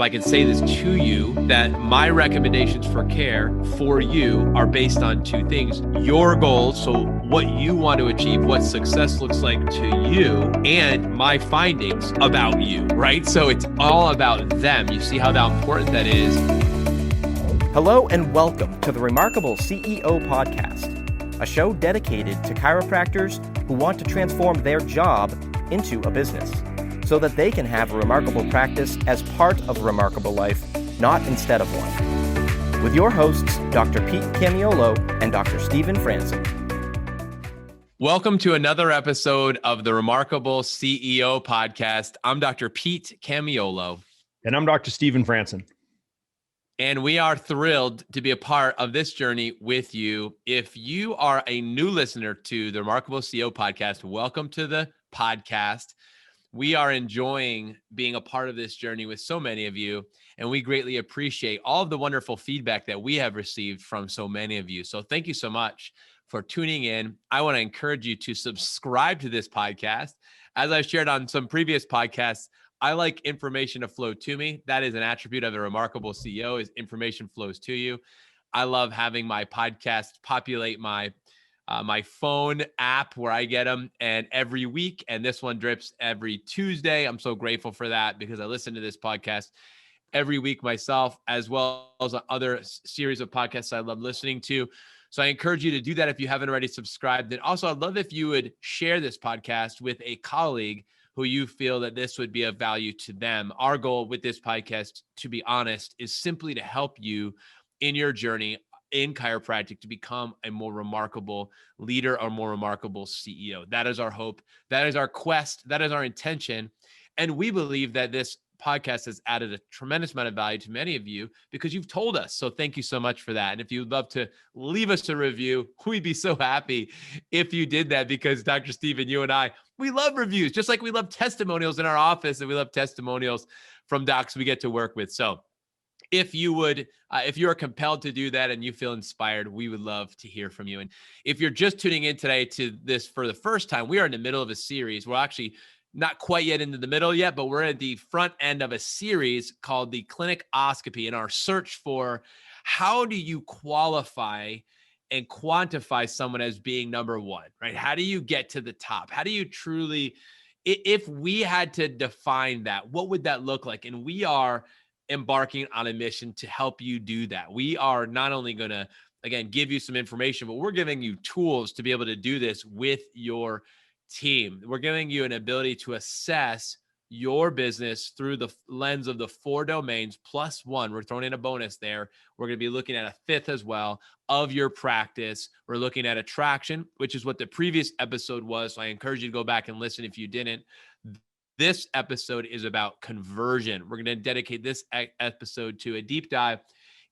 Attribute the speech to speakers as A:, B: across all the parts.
A: So I can say this to you, that my recommendations for care for you are based on two things: your goals, so what you want to achieve, what success looks like to you, and my findings about you, right? So it's all about them. You see how important that is.
B: Hello and welcome to the Remarkable CEO Podcast, a show dedicated to chiropractors who want to transform their job into a business, so that they can have a remarkable practice as part of a remarkable life, not instead of one. With your hosts, Dr. Pete Camiolo and Dr. Stephen Franson.
A: Welcome to another episode of the Remarkable CEO Podcast. I'm Dr. Pete Camiolo.
C: And I'm Dr. Stephen Franson.
A: And we are thrilled to be a part of this journey with you. If you are a new listener to the Remarkable CEO Podcast, welcome to the podcast. We are enjoying being a part of this journey with so many of you, and we greatly appreciate all of the wonderful feedback that we have received from so many of you. So thank you so much for tuning in. I want to encourage you to subscribe to this podcast. As I've shared on some previous podcasts, I like information to flow to me. That is an attribute of a remarkable CEO, is information flows to you. I love having my podcast populate my phone app where I get them, and every week, and this one drips every Tuesday. I'm so grateful for that because I listen to this podcast every week myself, as well as other series of podcasts I love listening to. So I encourage you to do that if you haven't already subscribed. And also, I'd love if you would share this podcast with a colleague who you feel that this would be of value to them. Our goal with this podcast, to be honest, is simply to help you in your journey in chiropractic to become a more remarkable leader or more remarkable CEO. That is our hope. That is our quest. That is our intention. And we believe that this podcast has added a tremendous amount of value to many of you because you've told us. So thank you so much for that. And if you'd love to leave us a review, we'd be so happy if you did that, because Dr. Stephen, you and I, we love reviews, just like we love testimonials in our office and we love testimonials from docs we get to work with. So if you would, if you are compelled to do that and you feel inspired, we would love to hear from you. And if you're just tuning in today to this for the first time, we are in the middle of a series. We're actually not quite yet into the middle yet, but we're at the front end of a series called the Clinicoscopy, in our search for how do you qualify and quantify someone as being number one, right? How do you get to the top? How do you truly, if we had to define that, what would that look like? And we are embarking on a mission to help you do that. We are not only going to, again, give you some information, but we're giving you tools to be able to do this with your team. We're giving you an ability to assess your business through the lens of the 4 domains plus one. We're throwing in a bonus there. We're going to be looking at a fifth as well of your practice. We're looking at attraction, which is what the previous episode was. So I encourage you to go back and listen if you didn't. This episode is about conversion. We're going to dedicate this episode to a deep dive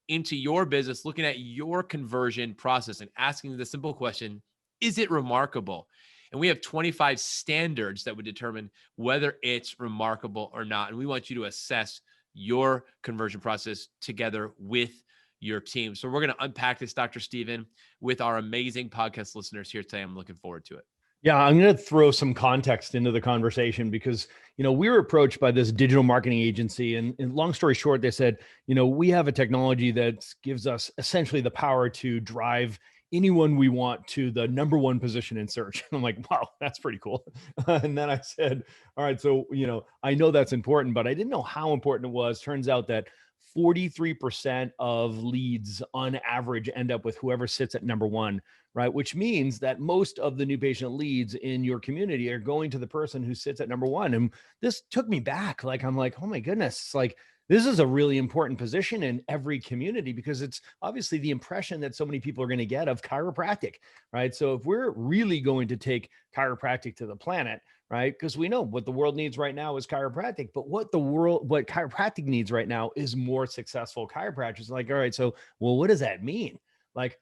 A: into your business, looking at your conversion process and asking the simple question, is it remarkable? And we have 25 standards that would determine whether it's remarkable or not. And we want you to assess your conversion process together with your team. So we're going to unpack this, Dr. Stephen, with our amazing podcast listeners here today. I'm looking forward to it.
C: Yeah, I'm going to throw some context into the conversation because, we were approached by this digital marketing agency, and long story short, they said, we have a technology that gives us essentially the power to drive anyone we want to the number one position in search. I'm like, wow, that's pretty cool. And then I said, all right, so, I know that's important, but I didn't know how important it was. Turns out that 43% of leads on average end up with whoever sits at number one, right? Which means that most of the new patient leads in your community are going to the person who sits at number one. And this took me back. I'm like, oh my goodness, this is a really important position in every community because it's obviously the impression that so many people are going to get of chiropractic, right? So if we're really going to take chiropractic to the planet, right? Because we know what the world needs right now is chiropractic, but what chiropractic needs right now is more successful chiropractors. All right, so, well, what does that mean?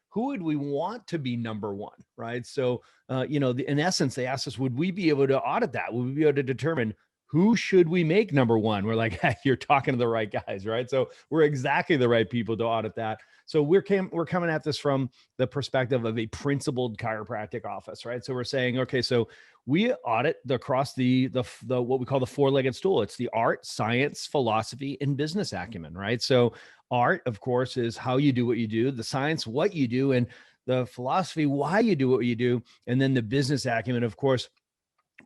C: Who would we want to be number one, right? So, in essence, they asked us, would we be able to audit that? Would we be able to determine who should we make number one? We're like, hey, you're talking to the right guys, right? So we're exactly the right people to audit that. So we're coming at this from the perspective of a principled chiropractic office, right? So we're saying, okay, so we audit across the what we call the four-legged stool. It's the art, science, philosophy, and business acumen, right? So art, of course, is how you do what you do, the science, what you do, and the philosophy, why you do what you do, and then the business acumen, of course,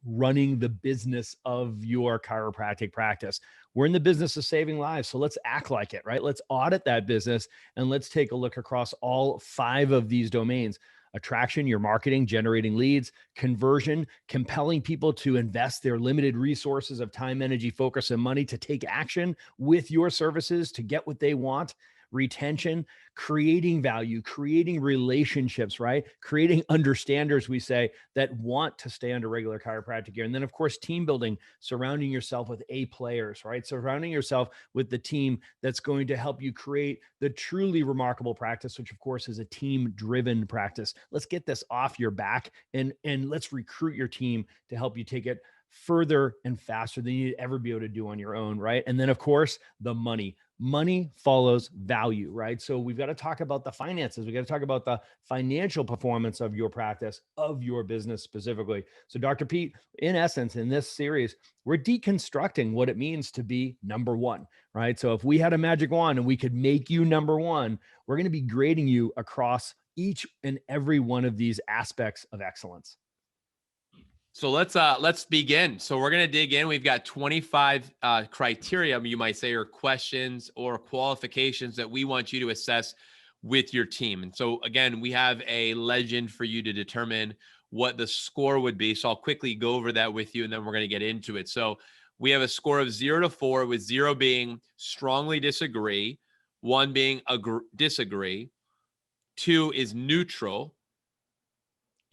C: running the business of your chiropractic practice. We're in the business of saving lives. So let's act like it, right? Let's audit that business and let's take a look across all 5 of these domains: attraction, your marketing, generating leads; conversion, compelling people to invest their limited resources of time, energy, focus, and money to take action with your services to get what they want; retention, creating value, creating relationships, right? Creating understanders, we say, that want to stay under regular chiropractic care. And then, of course, team building, surrounding yourself with A players, right? Surrounding yourself with the team that's going to help you create the truly remarkable practice, which, of course, is a team-driven practice. Let's get this off your back and let's recruit your team to help you take it further and faster than you'd ever be able to do on your own, right? And then, of course, the money. Money follows value, right? So we've got to talk about the finances. We got to talk about the financial performance of your practice, of your business specifically. So Dr. Pete, in essence, in this series, we're deconstructing what it means to be number one, right? So if we had a magic wand and we could make you number one, we're going to be grading you across each and every one of these aspects of excellence.
A: So let's begin. So we're going to dig in. We've got 25 criteria, you might say, or questions or qualifications that we want you to assess with your team. And so again, we have a legend for you to determine what the score would be. So I'll quickly go over that with you and then we're going to get into it. So we have a score of 0 to 4, with 0 being strongly disagree, 1 being disagree, 2 is neutral.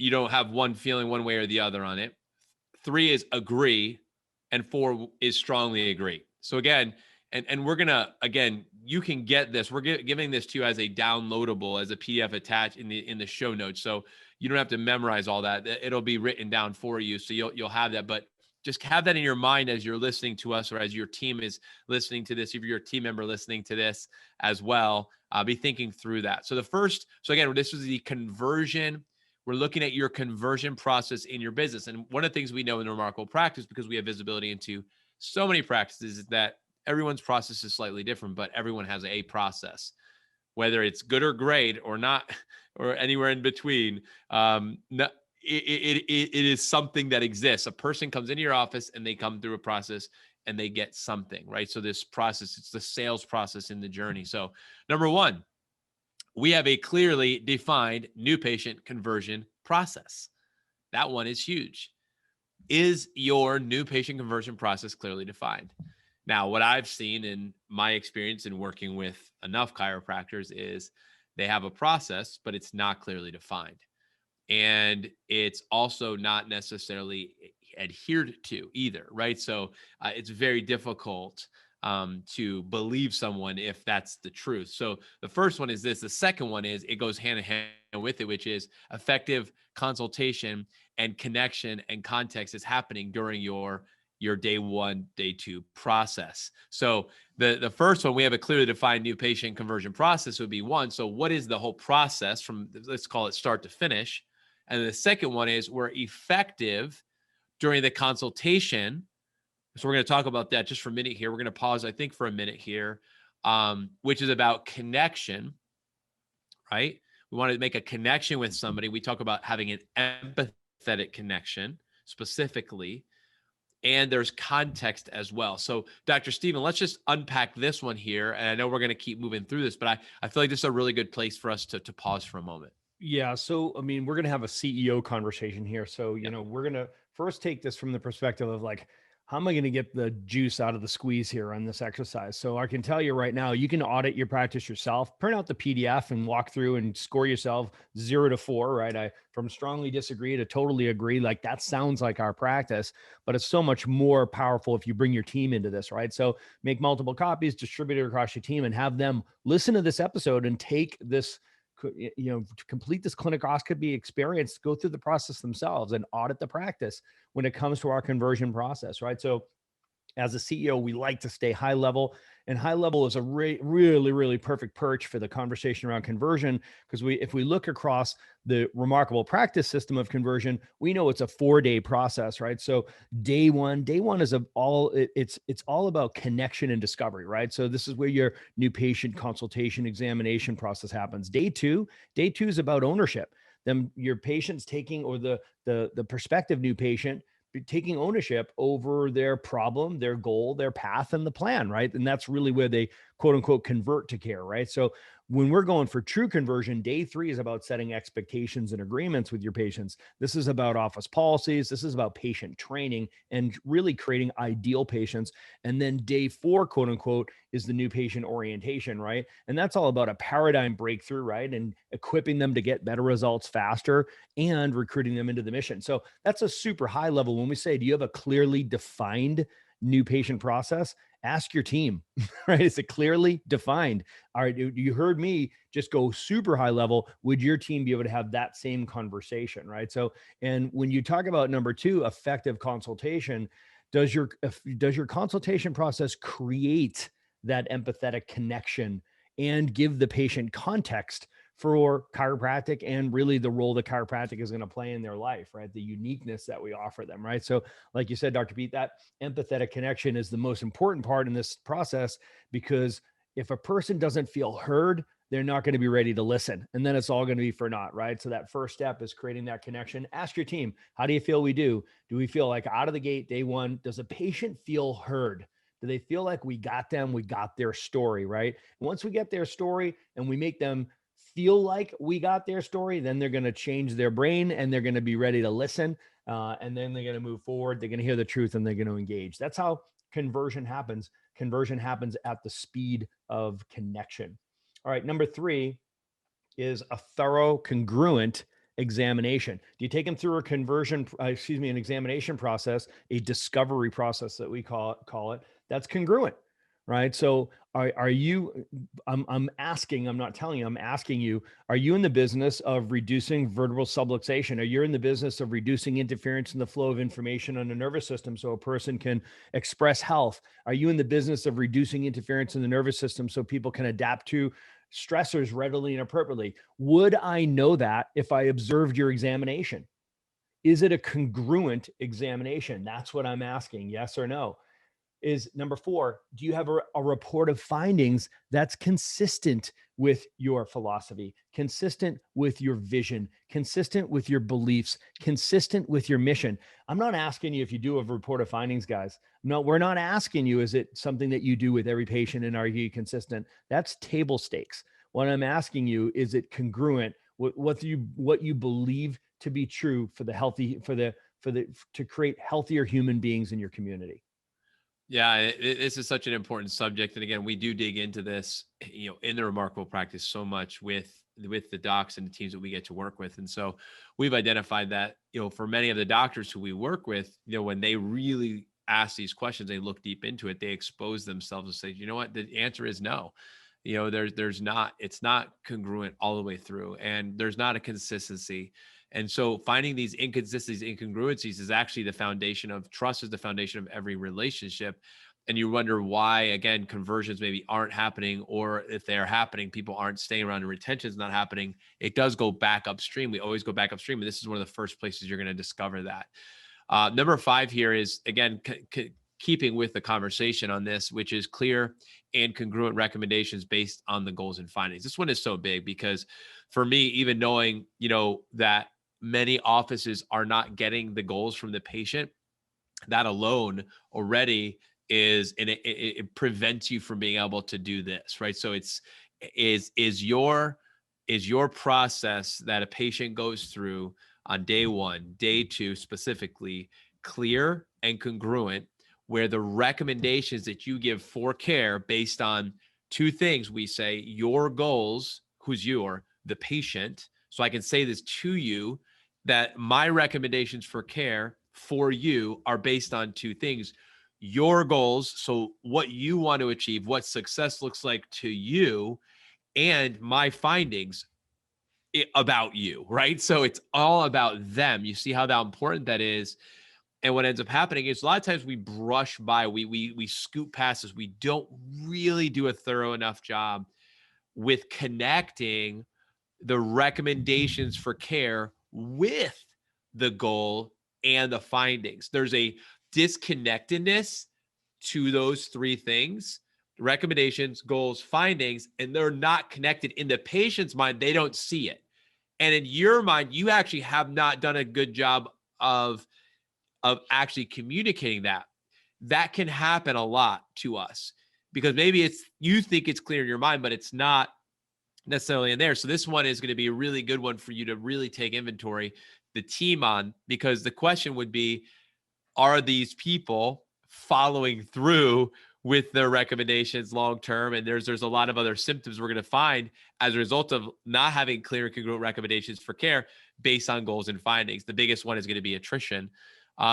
A: You don't have one feeling one way or the other on it. 3 is agree, and 4 is strongly agree. So again, and we're gonna, again, you can get this. We're giving this to you as a downloadable, as a PDF attached in the show notes. So you don't have to memorize all that. It'll be written down for you. So you'll have that. But just have that in your mind as you're listening to us, or as your team is listening to this, if you're a team member listening to this as well, be thinking through that. So again, this was the conversion. We're looking at your conversion process in your business. And one of the things we know in the Remarkable Practice, because we have visibility into so many practices, is that everyone's process is slightly different, but everyone has a process, whether it's good or great or not, or anywhere in between. It is something that exists. A person comes into your office and they come through a process and they get something, right? So this process, it's the sales process in the journey. So number 1, we have a clearly defined new patient conversion process. That one is huge. Is your new patient conversion process clearly defined? Now, what I've seen in my experience in working with enough chiropractors is they have a process, but it's not clearly defined. And it's also not necessarily adhered to either, right? So it's very difficult to believe someone if that's the truth. So the first one is this. The second one is, it goes hand in hand with it, which is effective consultation and connection and context is happening during your day 1, day 2 process. So the first one, we have a clearly defined new patient conversion process, would be 1. So what is the whole process from, let's call it start to finish? And the second one is, we're effective during the consultation. So we're going to talk about that just for a minute here. We're going to pause, I think, for a minute here, which is about connection, right? We want to make a connection with somebody. We talk about having an empathetic connection specifically, and there's context as well. So Dr. Stephen, let's just unpack this one here. And I know we're going to keep moving through this, but I feel like this is a really good place for us to pause for a moment.
C: Yeah. So, I mean, we're going to have a CEO conversation here. So, we're going to first take this from the perspective of like, how am I going to get the juice out of the squeeze here on this exercise? So I can tell you right now, you can audit your practice yourself, print out the PDF and walk through and score yourself 0 to 4, right? From strongly disagree to totally agree. Like, that sounds like our practice, but it's so much more powerful if you bring your team into this, right? So make multiple copies, distribute it across your team, and have them listen to this episode and take this, to complete this clinicoscopy experience, go through the process themselves and audit the practice when it comes to our conversion process, right? So As a CEO, we like to stay high level, and high level is a really perfect perch for the conversation around conversion. Because if we look across the remarkable practice system of conversion, we know it's a 4-day process, right? So day one is it's all about connection and discovery, right? So this is where your new patient consultation examination process happens. Day two is about ownership. Your patient's taking, or the prospective new patient taking ownership over their problem, their goal, their path, and the plan, right? And that's really where they quote unquote convert to care, right? So when we're going for true conversion, day 3 is about setting expectations and agreements with your patients. This is about office policies. This is about patient training and really creating ideal patients. And then day 4, quote unquote, is the new patient orientation, right? And that's all about a paradigm breakthrough, right? And equipping them to get better results faster and recruiting them into the mission. So that's a super high level. When we say, do you have a clearly defined new patient process? Ask your team, right? Is it clearly defined? All right, you heard me just go super high level. Would your team be able to have that same conversation, right? So, and when you talk about number 2, effective consultation, does your consultation process create that empathetic connection and give the patient context for chiropractic and really the role that chiropractic is going to play in their life, right? The uniqueness that we offer them, right? So like you said, Dr. Pete, that empathetic connection is the most important part in this process, because if a person doesn't feel heard, they're not going to be ready to listen. And then it's all going to be for naught, right? So that first step is creating that connection. Ask your team, how do you feel we do? Do we feel like out of the gate, day one, does a patient feel heard? Do they feel like we got them? We got their story, right? Once we get their story and we make them feel like we got their story, then they're going to change their brain and they're going to be ready to listen. And then they're going to move forward. They're going to hear the truth and they're going to engage. That's how conversion happens. Conversion happens at the speed of connection. All right. Number 3 is a thorough, congruent examination. Do you take them through an examination process, a discovery process that we call it, that's congruent, right? So are you, I'm asking, I'm not telling you, I'm asking you, are you in the business of reducing vertebral subluxation? Are you in the business of reducing interference in the flow of information on the nervous system so a person can express health? Are you in the business of reducing interference in the nervous system so people can adapt to stressors readily and appropriately? Would I know that if I observed your examination? Is it a congruent examination? That's what I'm asking. Yes or no? Is number 4, do you have a report of findings that's consistent with your philosophy, consistent with your vision, consistent with your beliefs, consistent with your mission? I'm not asking you if you do a report of findings, guys. No, we're not asking you, is it something that you do with every patient and are you consistent? That's table stakes. What I'm asking you, is it congruent with what you believe to be true for the healthy, to create healthier human beings in your community?
A: Yeah, this is such an important subject. And again, we do dig into this, in the remarkable practice so much with the docs and the teams that we get to work with. And so we've identified that, for many of the doctors who we work with, when they really ask these questions, they look deep into it, they expose themselves and say, you know what, the answer is no. It's not congruent all the way through, and there's not a consistency. And so finding these inconsistencies, incongruencies is actually the foundation of trust, is the foundation of every relationship. And you wonder why, again, conversions maybe aren't happening, or if they're happening, people aren't staying around and retention is not happening. It does go back upstream. We always go back upstream. And this is one of the first places you're going to discover that. Number 5 here is, again, keeping with the conversation on this, which is clear and congruent recommendations based on the goals and findings. This one is so big because for me, even knowing, that many offices are not getting the goals from the patient, that alone already it prevents you from being able to do this, right? So is your process that a patient goes through on day 1, day 2 specifically, clear and congruent, where the recommendations that you give for care based on 2 things, we say your goals, who's the patient. So I can say this to you, that my recommendations for care for you are based on 2 things: your goals, so what you want to achieve, what success looks like to you, and my findings about you, right? So it's all about them. You see how important that is. And what ends up happening is a lot of times we brush by, we scoot past this. We don't really do a thorough enough job with connecting the recommendations for care with the goal and the findings. There's a disconnectedness to those three things: recommendations, goals, findings, and they're not connected. In the patient's mind, they don't see it. And in your mind, you actually have not done a good job of actually communicating that. That can happen a lot to us because maybe you think it's clear in your mind, but it's not necessarily in there. So this one is going to be a really good one for you to really take inventory, the team on, because the question would be, are these people following through with their recommendations long term? And there's a lot of other symptoms we're going to find as a result of not having clear and congruent recommendations for care based on goals and findings. The biggest one is going to be attrition.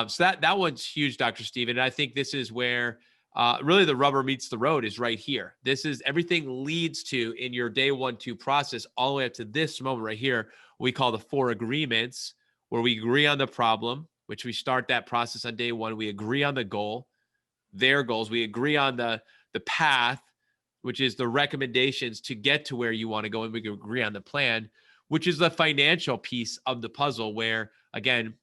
A: So that one's huge, Dr. Steven. And I think this is where really the rubber meets the road, is right here. This is everything leads to, in your day 1-2 process, all the way up to this moment right here, we call the 4 agreements, where we agree on the problem, which we start that process on day 1. We agree on the goal, their goals. We agree on the path, which is the recommendations to get to where you want to go. And we can agree on the plan, which is the financial piece of the puzzle, where, again,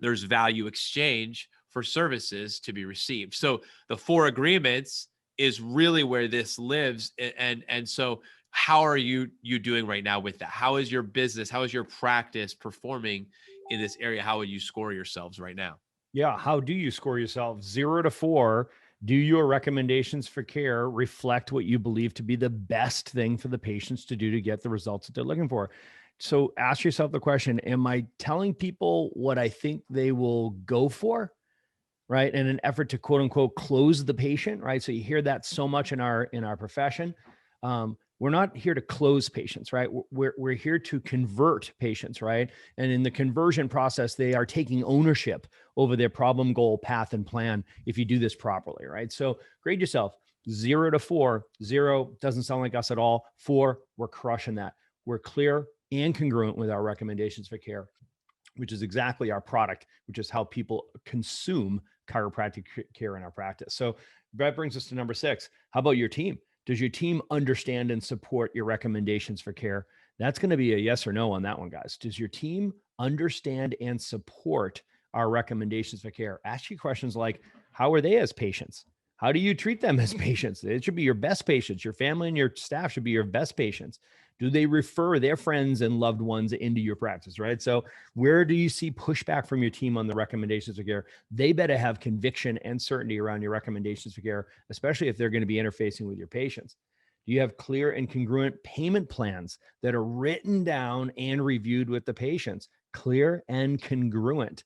A: there's value exchange for services to be received. So the 4 agreements is really where this lives. And so how are you doing right now with that? How is your business? How is your practice performing in this area? How would you score yourselves right now?
C: Yeah. How do you score yourself? 0 to 4. Do your recommendations for care reflect what you believe to be the best thing for the patients to do to get the results that they're looking for? So ask yourself the question, am I telling people what I think they will go for? Right. In an effort to quote unquote close the patient. Right. So you hear that so much in our profession. We're not here to close patients, right? We're here to convert patients, right? And in the conversion process, they are taking ownership over their problem, goal, path, and plan if you do this properly, right? So grade yourself 0 to 4. 0 doesn't sound like us at all. 4, we're crushing that. We're clear and congruent with our recommendations for care, which is exactly our product, which is how people consume chiropractic care in our practice. So that brings us to number 6. How about your team? Does your team understand and support your recommendations for care? That's going to be a yes or no on that one, guys. Does your team understand and support our recommendations for care? Ask you questions like, how are they as patients? How do you treat them as patients? It should be your best patients. Your family and your staff should be your best patients. Do they refer their friends and loved ones into your practice, right? So where do you see pushback from your team on the recommendations for care? They better have conviction and certainty around your recommendations for care, especially if they're going to be interfacing with your patients. Do you have clear and congruent payment plans that are written down and reviewed with the patients? Clear and congruent.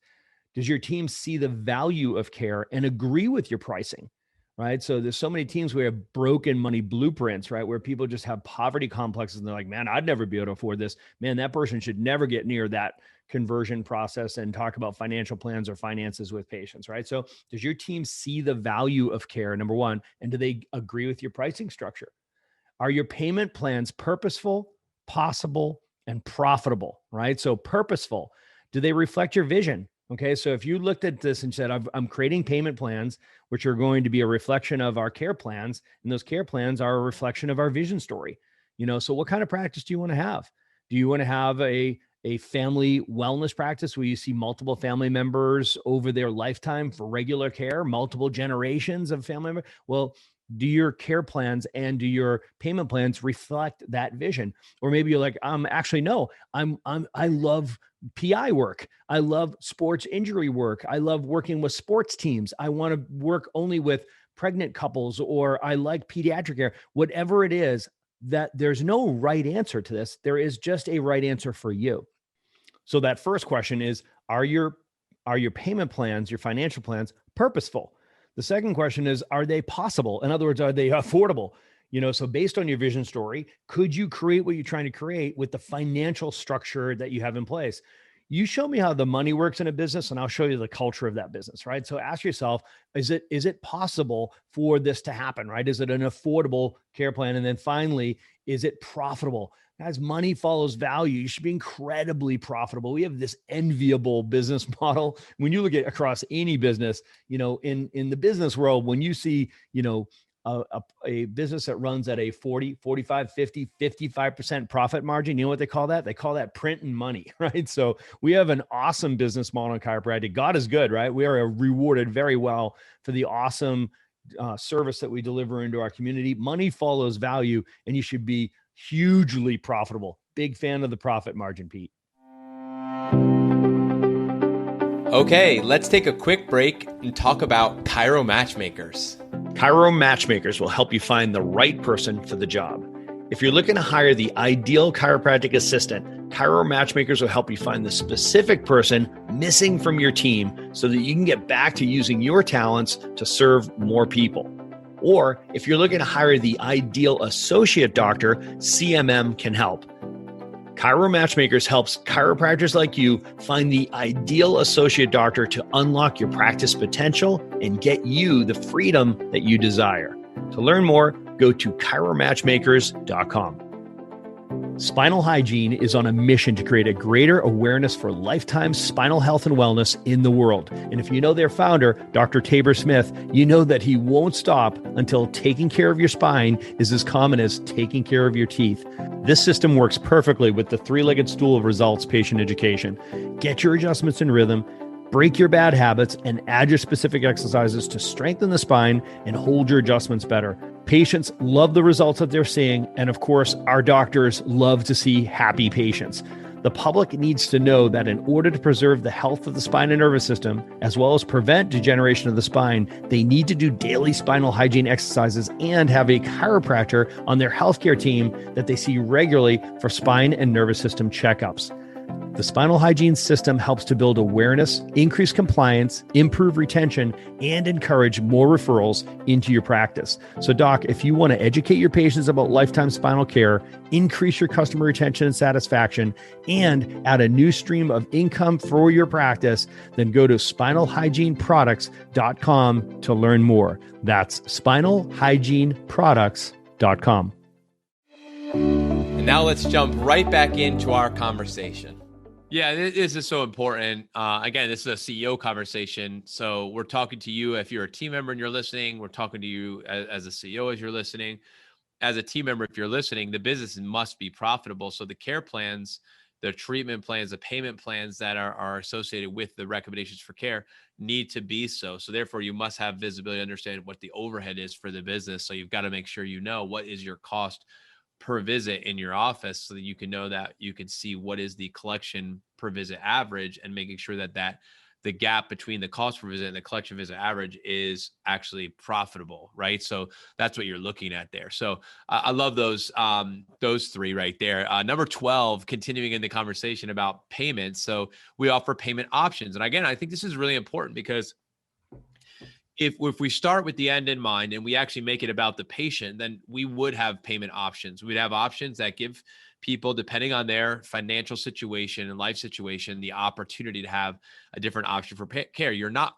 C: Does your team see the value of care and agree with your pricing? Right. So there's so many teams where have broken money blueprints, right? Where people just have poverty complexes and they're like, man, I'd never be able to afford this. Man, that person should never get near that conversion process and talk about financial plans or finances with patients, right? So does your team see the value of care, number 1, and do they agree with your pricing structure? Are your payment plans purposeful, possible, and profitable, right? So purposeful, do they reflect your vision? Okay. So if you looked at this and said, I'm creating payment plans, which are going to be a reflection of our care plans, and those care plans are a reflection of our vision story. So what kind of practice do you want to have? Do you want to have a family wellness practice where you see multiple family members over their lifetime for regular care, multiple generations of family members? Well, do your care plans and do your payment plans reflect that vision? Or maybe you're like, actually, no, I love PI work. I love sports injury work. I love working with sports teams. I want to work only with pregnant couples, or I like pediatric care. Whatever it is, that there's no right answer to this. There is just a right answer for you. So that first question is, are your payment plans, your financial plans, purposeful? The second question is, are they possible? In other words, are they affordable? So based on your vision story, could you create what you're trying to create with the financial structure that you have in place? You show me how the money works in a business, and I'll show you the culture of that business, right? So ask yourself, is it possible for this to happen, right? Is it an affordable care plan? And then finally, is it profitable? Guys, money follows value. You should be incredibly profitable. We have this enviable business model. When you look at across any business, in the business world, when you see, a business that runs at a 40, 45, 50, 55% profit margin, you know what they call that? They call that printing money, right? So we have an awesome business model in chiropractic. God is good, right? We are rewarded very well for the awesome service that we deliver into our community. Money follows value, and you should be hugely profitable. Big fan of the profit margin, Pete.
A: Okay, let's take a quick break and talk about Chiro Matchmakers.
C: Chiro Matchmakers will help you find the right person for the job. If you're looking to hire the ideal chiropractic assistant, Chiro Matchmakers will help you find the specific person missing from your team so that you can get back to using your talents to serve more people. Or if you're looking to hire the ideal associate doctor, CMM can help. Chiro Matchmakers helps chiropractors like you find the ideal associate doctor to unlock your practice potential and get you the freedom that you desire. To learn more, go to chiromatchmakers.com. Spinal Hygiene is on a mission to create a greater awareness for lifetime spinal health and wellness in the world. And if you know their founder, Dr. Tabor Smith, you know that he won't stop until taking care of your spine is as common as taking care of your teeth. This system works perfectly with the three-legged stool of results patient education. Get your adjustments in rhythm, break your bad habits, and add your specific exercises to strengthen the spine and hold your adjustments better. Patients love the results that they're seeing. And of course, our doctors love to see happy patients. The public needs to know that in order to preserve the health of the spine and nervous system, as well as prevent degeneration of the spine, they need to do daily spinal hygiene exercises and have a chiropractor on their healthcare team that they see regularly for spine and nervous system checkups. The Spinal Hygiene system helps to build awareness, increase compliance, improve retention, and encourage more referrals into your practice. So, Doc, if you want to educate your patients about lifetime spinal care, increase your customer retention and satisfaction, and add a new stream of income for your practice, then go to spinalhygieneproducts.com to learn more. That's spinalhygieneproducts.com.
A: And now let's jump right back into our conversation. Yeah, this is so important. Again, this is a CEO conversation. So we're talking to you if you're a team member and you're listening. We're talking to you as a CEO as you're listening. As a team member, if you're listening, the business must be profitable. So the care plans, the treatment plans, the payment plans that are associated with the recommendations for care need to be so. So therefore, you must have visibility, understand what the overhead is for the business. So you've got to make sure you know what is your cost per visit in your office so that you can know that you can see what is the collection per visit average and making sure that the gap between the cost per visit and the collection visit average is actually profitable, right? So that's what you're looking at there. So I love those three right there. Number 12, continuing in the conversation about payments. So we offer payment options. And again, I think this is really important because if we start with the end in mind and we actually make it about the patient, then we would have payment options. We'd have options that give people, depending on their financial situation and life situation, the opportunity to have a different option for care. You're not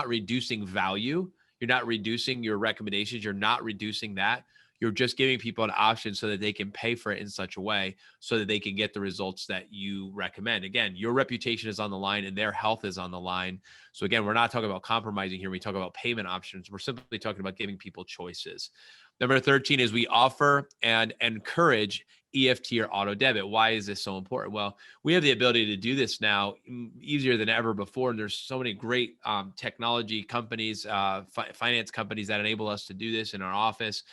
A: reducing value. You're not reducing your recommendations. You're not reducing that. You're just giving people an option so that they can pay for it in such a way so that they can get the results that you recommend. Again, your reputation is on the line and their health is on the line. So again, we're not talking about compromising here. We talk about payment options. We're simply talking about giving people choices. Number 13 is we offer and encourage EFT or auto debit. Why is this so important? Well, we have the ability to do this now easier than ever before. And there's so many great technology companies, finance companies that enable us to do this in our office,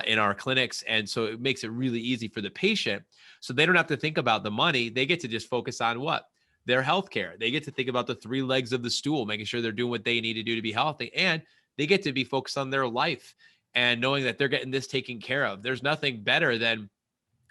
A: in our clinics. And so it makes it really easy for the patient. So they don't have to think about the money. They get to just focus on what? Their healthcare. They get to think about the three legs of the stool, making sure they're doing what they need to do to be healthy. And they get to be focused on their life and knowing that they're getting this taken care of. There's nothing better than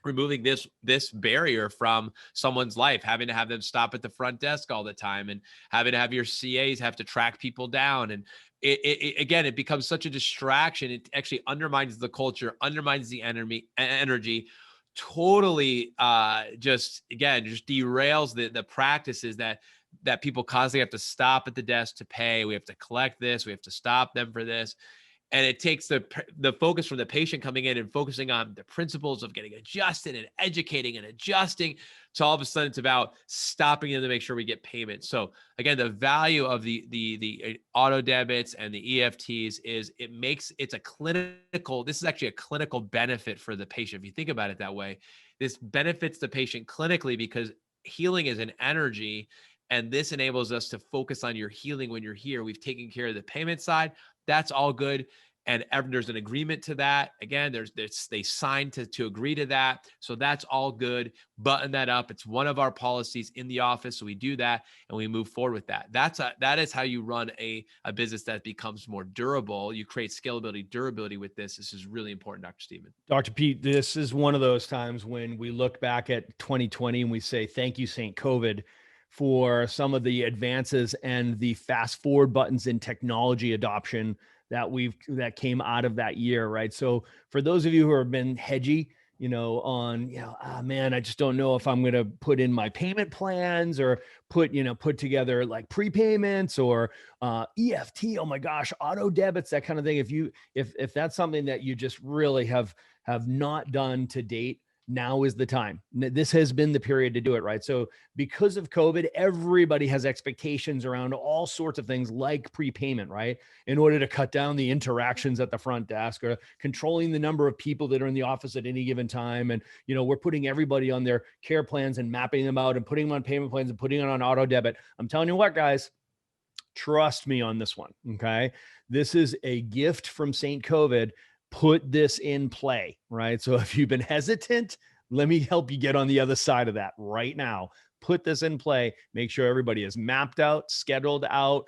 A: removing this barrier from someone's life, having to have them stop at the front desk all the time and having to have your CAs have to track people down. And it becomes such a distraction. It actually undermines the culture, undermines the energy, totally just derails the practices that people constantly have to stop at the desk to pay. We have to collect this. We have to stop them for this. And it takes the focus from the patient coming in and focusing on the principles of getting adjusted and educating and adjusting, to all of a sudden it's about stopping them to make sure we get payment. So again, the value of the auto debits and the EFTs is it's a clinical, this is actually a clinical benefit for the patient. If you think about it that way, this benefits the patient clinically because healing is an energy, and this enables us to focus on your healing when you're here. We've taken care of the payment side. That's all good. And there's an agreement to that. Again, they signed to agree to that. So that's all good. Button that up. It's one of our policies in the office. So we do that and we move forward with that. That is how you run a business that becomes more durable. You create scalability, durability with this. This is really important, Dr. Stephen.
C: Dr. Pete, this is one of those times when we look back at 2020 and we say, thank you, St. COVID, for some of the advances and the fast forward buttons in technology adoption that came out of that year, right? So for those of you who have been hedgy, man, I just don't know if I'm going to put in my payment plans or put together like prepayments or EFT. Oh my gosh, auto debits, that kind of thing. If that's something that you just really have not done to date, now is the time. This has been the period to do it, right? So because of COVID, everybody has expectations around all sorts of things like prepayment, right? In order to cut down the interactions at the front desk or controlling the number of people that are in the office at any given time. And, we're putting everybody on their care plans and mapping them out and putting them on payment plans and putting it on auto debit. I'm telling you what, guys, trust me on this one, okay? This is a gift from St. COVID. Put this in play, right? So if you've been hesitant, let me help you get on the other side of that right now. Put this in play. Make sure everybody is mapped out, scheduled out.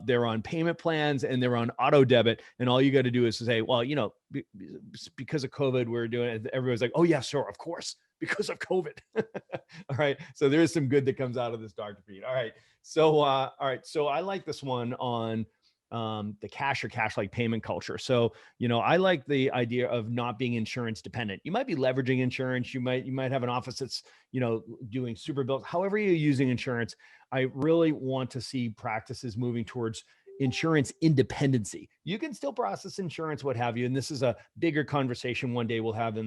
C: They're on payment plans and they're on auto debit. And all you got to do is to say, well, because of COVID, we're doing it. Everyone's like, oh yeah, sure, of course, because of COVID. All right. So there is some good that comes out of this, Dr. Pete. All right. So, So I like this one on the cash or cash-like payment culture. So, I like the idea of not being insurance dependent. You might be leveraging insurance. You might have an office that's, doing super bills. However you're using insurance, I really want to see practices moving towards insurance independency. You can still process insurance, what have you. And this is a bigger conversation one day we'll have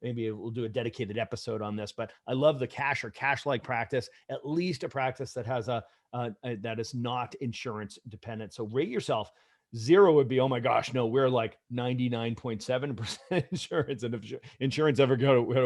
C: maybe we'll do a dedicated episode on this, but I love the cash or cash-like practice, at least a practice that has that is not insurance dependent. So rate yourself. 0 would be, oh my gosh, no, we're like 99.7% insurance. And if insurance ever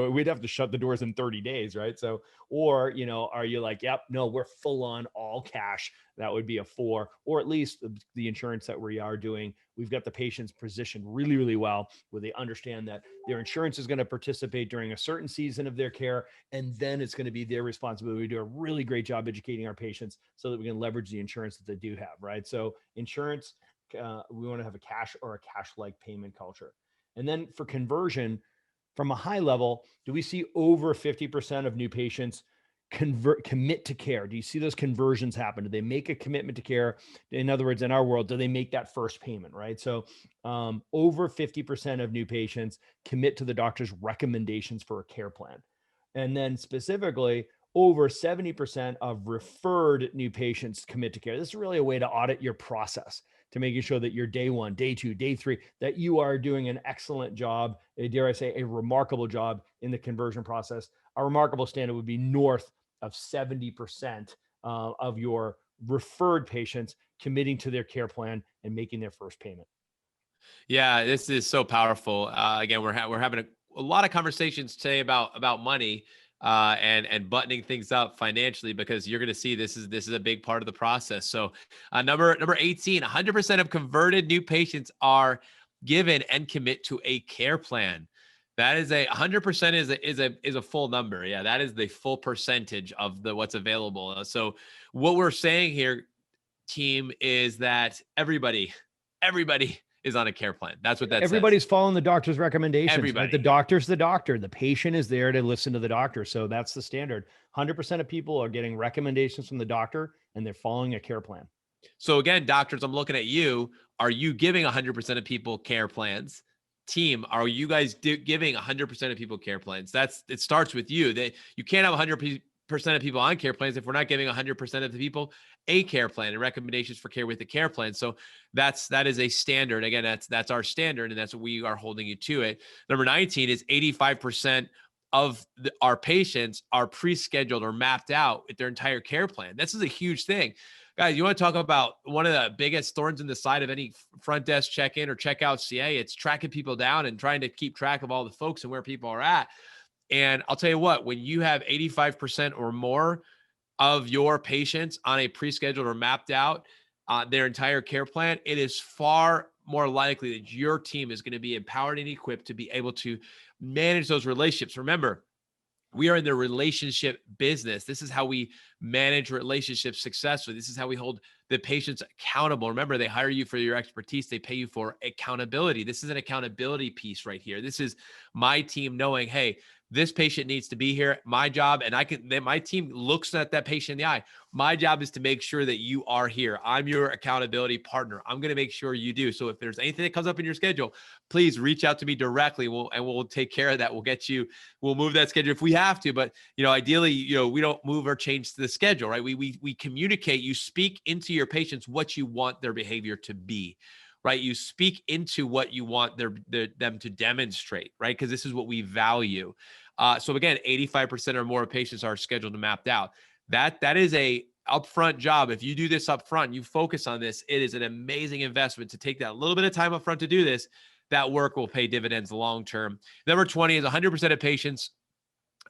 C: we'd have to shut the doors in 30 days, right? So, or, are you like, yep, no, we're full on all cash. That would be a 4, or at least the insurance that we are doing. We've got the patients positioned really, really well where they understand that their insurance is going to participate during a certain season of their care. And then it's going to be their responsibility. We do a really great job educating our patients so that we can leverage the insurance that they do have, right? So insurance, we want to have a cash or a cash-like payment culture. And then for conversion, from a high level, do we see over 50% of new patients commit to care? Do you see those conversions happen? Do they make a commitment to care? In other words, in our world, do they make that first payment, right? So over 50% of new patients commit to the doctor's recommendations for a care plan. And then specifically, over 70% of referred new patients commit to care. This is really a way to audit your process, to making sure that your day 1, day 2, day 3, that you are doing an excellent job, dare I say, a remarkable job in the conversion process. A remarkable standard would be north of 70% of your referred patients committing to their care plan and making their first payment.
A: Yeah, this is so powerful. Again, we're having a lot of conversations today about money and buttoning things up financially, because you're going to see this is a big part of the process. So number 18, 100% of converted new patients are given and commit to a care plan. That is 100% is a full number. Yeah, that is the full percentage of what's available. So what we're saying here, team, is that everybody is on a care plan. That's what that
C: Everybody's
A: says.
C: following the doctor's recommendations.
A: Everybody.
C: Right? The doctor's the doctor. The patient is there to listen to the doctor. So that's the standard. 100% of people are getting recommendations from the doctor and they're following a care plan.
A: So again, doctors, I'm looking at you. Are you giving 100% of people care plans? Team, are you guys giving 100% of people care plans? It starts with you. You can't have 100% of people on care plans if we're not giving 100% of the people a care plan and recommendations for care with the care plan. So that is a standard. Again, that's our standard, and that's what we are holding you to it. Number 19 is 85% of our patients are pre-scheduled or mapped out with their entire care plan. This is a huge thing. Guys, you want to talk about one of the biggest thorns in the side of any front desk check-in or check-out CA? It's tracking people down and trying to keep track of all the folks and where people are at. And I'll tell you what, when you have 85% or more of your patients on a pre-scheduled or mapped out their entire care plan, it is far more likely that your team is going to be empowered and equipped to be able to manage those relationships. Remember, we are in the relationship business. This is how we manage relationships successfully. This is how we hold the patients accountable. Remember, they hire you for your expertise. They pay you for accountability. This is an accountability piece right here. This is my team knowing, hey, this patient needs to be here. My job, and my team looks at that patient in the eye. My job is to make sure that you are here. I'm your accountability partner. I'm going to make sure you do. So if there's anything that comes up in your schedule, please reach out to me directly. We'll take care of that. We'll move that schedule if we have to. But, ideally, we don't move or change the schedule, right? We communicate, you speak into your patients what you want their behavior to be. Right? You speak into what you want them to demonstrate, right? Because this is what we value. So again, 85% or more of patients are scheduled and mapped out. That is a upfront job. If you do this upfront, you focus on this, it is an amazing investment to take that little bit of time upfront to do this. That work will pay dividends long-term. Number 20 is 100% of patients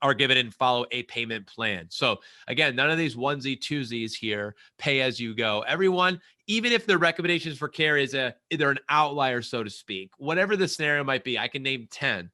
A: are given and follow a payment plan. So again, none of these onesie twosies here, pay as you go. Everyone, even if the recommendations for care is either an outlier, so to speak, whatever the scenario might be, I can name 10,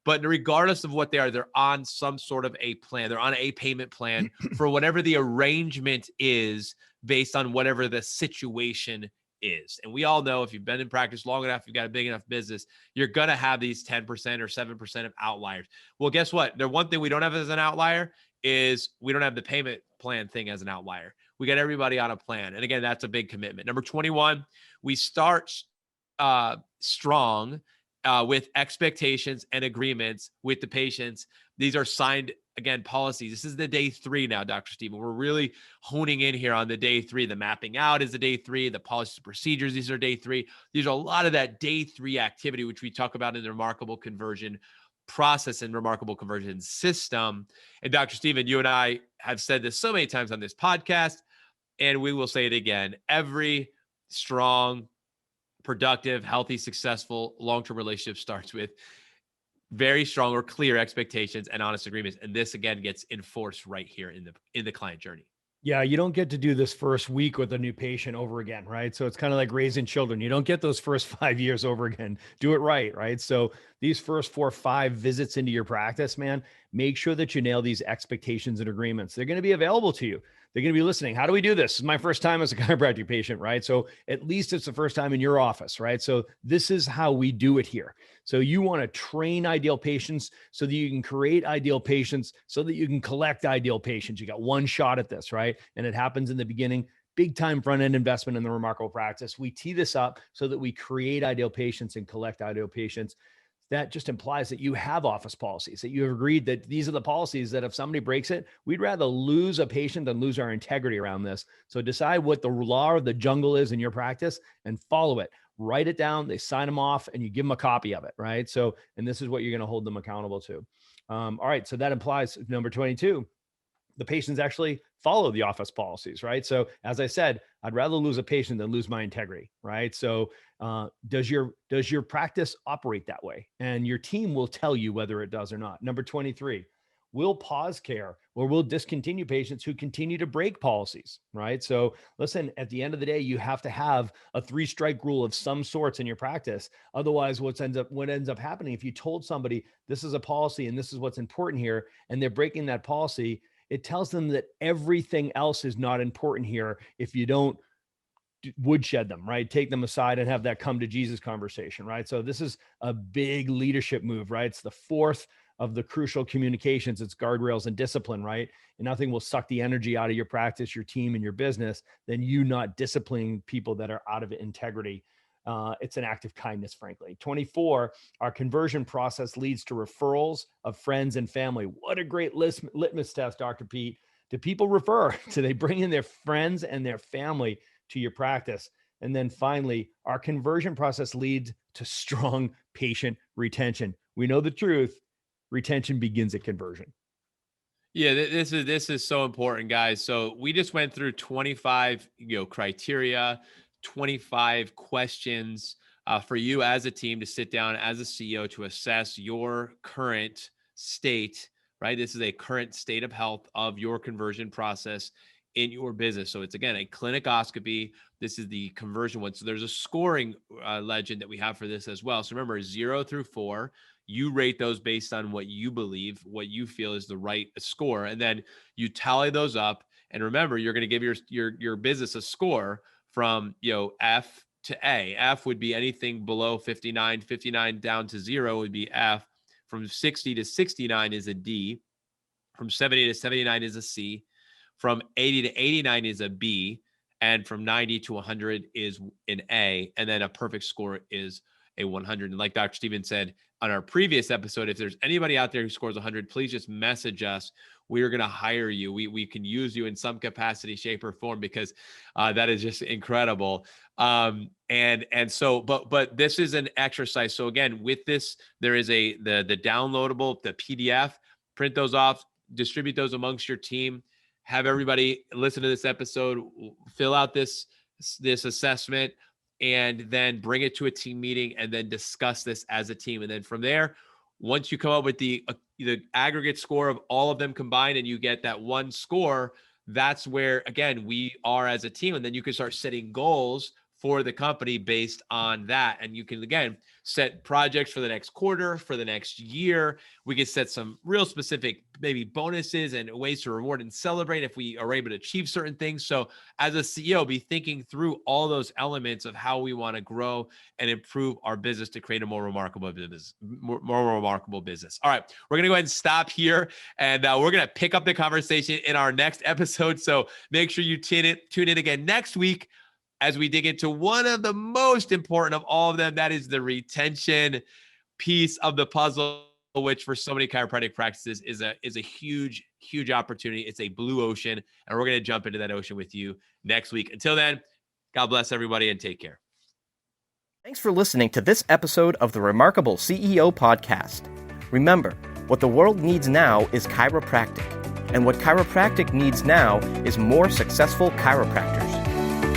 A: but regardless of what they are, they're on some sort of a plan. They're on a payment plan for whatever the arrangement is based on whatever the situation is. And we all know if you've been in practice long enough, you've got a big enough business, you're going to have these 10% or 7% of outliers. Well, guess what? The one thing we don't have as an outlier is we don't have the payment plan thing as an outlier. We got everybody on a plan. And again, that's a big commitment. Number 21, we start strong with expectations and agreements with the patients. These are signed, again, policies. This is the day 3 now, Dr. Stephen. We're really honing in here on the day 3. The mapping out is the day 3. The policies and procedures, these are day 3. These are a lot of that day 3 activity, which we talk about in the remarkable conversion process and remarkable conversion system. And Dr. Stephen, you and I have said this so many times on this podcast, and we will say it again. Every strong, productive, healthy, successful, long-term relationship starts with very strong or clear expectations and honest agreements. And this, again, gets enforced right here in the client journey.
C: Yeah, you don't get to do this first week with a new patient over again, right? So it's kind of like raising children. You don't get those first 5 years over again. Do it right? So these first 4 or 5 visits into your practice, man, make sure that you nail these expectations and agreements. They're going to be available to you. They're going to be listening. How do we do this? This is my first time as a chiropractic patient, right? So at least it's the first time in your office, right? So this is how we do it here. So you want to train ideal patients so that you can create ideal patients so that you can collect ideal patients. You got one shot at this, right? And it happens in the beginning. Big time front end investment in the remarkable practice. We tee this up so that we create ideal patients and collect ideal patients. That just implies that you have office policies, that you have agreed that these are the policies that if somebody breaks it, we'd rather lose a patient than lose our integrity around this. So decide what the law of the jungle is in your practice and follow it. Write it down. They sign them off and you give them a copy of it, right? So, and this is what you're going to hold them accountable to. All right. So that implies number 22, the patients actually follow the office policies, right? So as I said, I'd rather lose a patient than lose my integrity, right? So does your practice operate that way? And your team will tell you whether it does or not. Number 23, we'll pause care or we'll discontinue patients who continue to break policies, right? So listen, at the end of the day, you have to have a 3-strike rule of some sorts in your practice. Otherwise, what ends up happening, if you told somebody this is a policy and this is what's important here, and they're breaking that policy, it tells them that everything else is not important here if you don't woodshed them, right? Take them aside and have that come to Jesus conversation, right? So this is a big leadership move, right? It's the 4th of the crucial communications. It's guardrails and discipline, right? And nothing will suck the energy out of your practice, your team, and your business than you not disciplining people that are out of integrity. It's an act of kindness, frankly. 24, our conversion process leads to referrals of friends and family. What a great litmus test, Dr. Pete. Do people refer? Do they bring in their friends and their family to your practice? And then finally, our conversion process leads to strong patient retention. We know the truth. Retention begins at conversion.
A: Yeah, this is so important, guys. So we just went through 25, criteria, 25 questions for you as a team to sit down as a CEO to assess your current state, right? This is a current state of health of your conversion process in your business. So it's, again, a clinicoscopy. This is the conversion one. So there's a scoring legend that we have for this as well. So remember, 0 through 4, you rate those based on what you believe, what you feel is the right score. And then you tally those up. And remember, you're going to give your business a score from, F to A. F would be anything below 59, 59 down to 0 would be F. From 60 to 69 is a D. From 70 to 79 is a C. From 80 to 89 is a B. And from 90 to 100 is an A. And then a perfect score is a 100. And like Dr. Steven said on our previous episode, if there's anybody out there who scores 100, please just message us. We are going to hire you. We can use you in some capacity, shape, or form, because that is just incredible. But this is an exercise. So again, with this, there is the downloadable, the PDF. Print those off, distribute those amongst your team. Have everybody listen to this episode, fill out this assessment, and then bring it to a team meeting and then discuss this as a team. And then from there, once you come up with the aggregate score of all of them combined and you get that one score, that's where, again, we are as a team. And then you can start setting goals for the company based on that. And you can, again, set projects for the next quarter, for the next year. We can set some real specific, maybe bonuses and ways to reward and celebrate if we are able to achieve certain things. So as a CEO, be thinking through all those elements of how we want to grow and improve our business to create a more remarkable business. All right, we're going to go ahead and stop here, and we're going to pick up the conversation in our next episode. So make sure you tune in again next week as we dig into one of the most important of all of them. That is the retention piece of the puzzle, which for so many chiropractic practices is a huge, huge opportunity. It's a blue ocean, and we're going to jump into that ocean with you next week. Until then, God bless everybody and take care.
B: Thanks for listening to this episode of the Remarkable CEO Podcast. Remember, what the world needs now is chiropractic, and what chiropractic needs now is more successful chiropractors.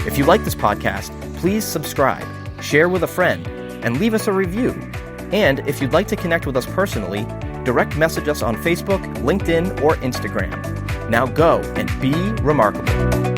B: If you like this podcast, please subscribe, share with a friend, and leave us a review. And if you'd like to connect with us personally, direct message us on Facebook, LinkedIn, or Instagram. Now go and be remarkable.